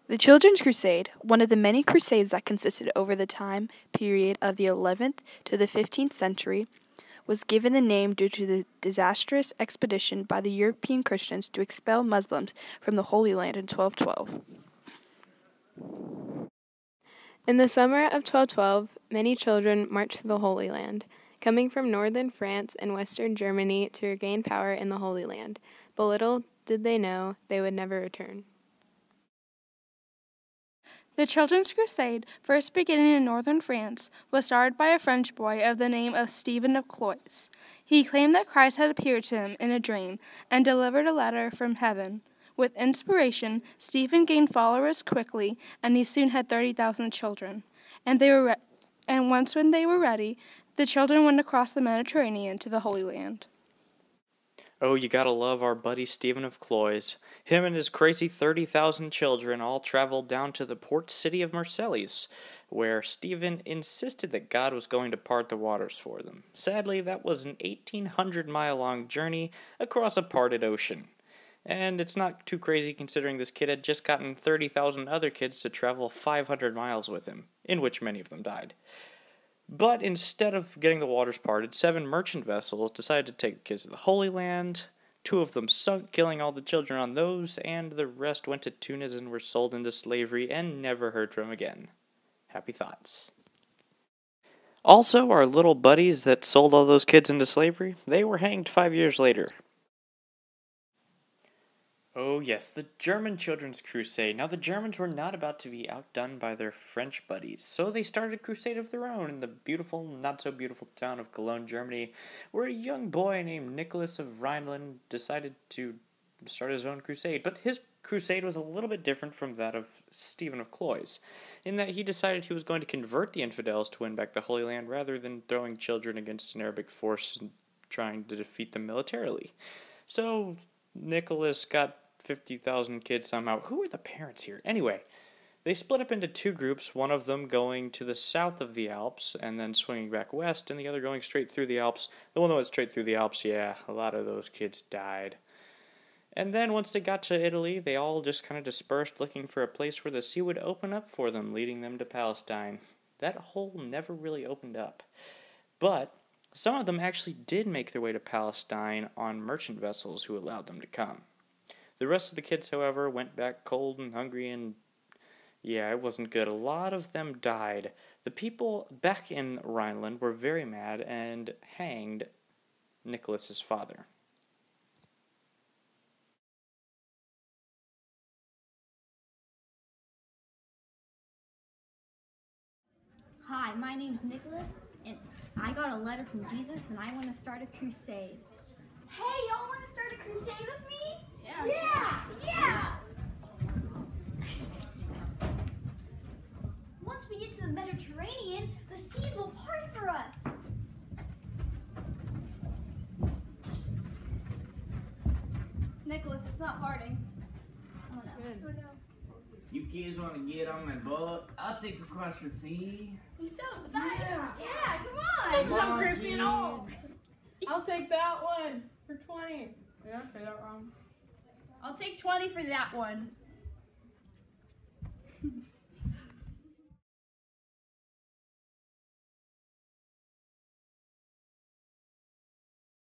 The Children's Crusade, one of the many crusades that consisted over the time period of the 11th to the 15th century, was given the name due to the disastrous expedition by the European Christians to expel Muslims from the Holy Land in 1212. In the summer of 1212, many children marched to the Holy Land, coming from northern France and western Germany to regain power in the Holy Land, but little did they know they would never return. The Children's Crusade, first beginning in northern France, was started by a French boy of the name of Stephen of Cloyes. He claimed that Christ had appeared to him in a dream and delivered a letter from heaven. With inspiration, Stephen gained followers quickly, and he soon had 30,000 children. And once when they were ready, the children went across the Mediterranean to the Holy Land. Oh, you gotta love our buddy Stephen of Cloyes. Him and his crazy 30,000 children all traveled down to the port city of Marseilles, where Stephen insisted that God was going to part the waters for them. Sadly, that was an 1,800-mile-long journey across a parted ocean. And it's not too crazy considering this kid had just gotten 30,000 other kids to travel 500 miles with him, in which many of them died. But instead of getting the waters parted, 7 merchant vessels decided to take the kids to the Holy Land. 2 of them sunk, killing all the children on those, and the rest went to Tunis and were sold into slavery and never heard from again. Happy thoughts. Also, our little buddies that sold all those kids into slavery, they were hanged 5 years later. Oh yes, the German Children's Crusade. Now the Germans were not about to be outdone by their French buddies, so they started a crusade of their own in the beautiful, not-so-beautiful town of Cologne, Germany, where a young boy named Nicholas of Rhineland decided to start his own crusade. But his crusade was a little bit different from that of Stephen of Cloyes, in that he decided he was going to convert the infidels to win back the Holy Land rather than throwing children against an Arabic force and trying to defeat them militarily. So Nicholas got 50,000 kids somehow. Who are the parents here? Anyway, they split up into 2 groups, one of them going to the south of the Alps and then swinging back west, and the other going straight through the Alps. The one that went straight through the Alps, yeah, a lot of those kids died. And then once they got to Italy, they all just kind of dispersed looking for a place where the sea would open up for them, leading them to Palestine. That hole never really opened up. But some of them actually did make their way to Palestine on merchant vessels who allowed them to come. The rest of the kids, however, went back cold and hungry, and yeah, it wasn't good. A lot of them died. The people back in Rhineland were very mad and hanged Nicholas's father. Hi, my name's Nicholas, and I got a letter from Jesus, and I want to start a crusade. Hey, y'all want to start a crusade with me? Yeah! Once we get to the Mediterranean, the seas will part for us. Nicholas, it's not parting. Oh no. You kids want to get on my boat? I'll take you across the sea. You still have the Yeah, come on. Come on, kids. I'll take that one for 20. Yeah, say that wrong. I'll take 20 for that one.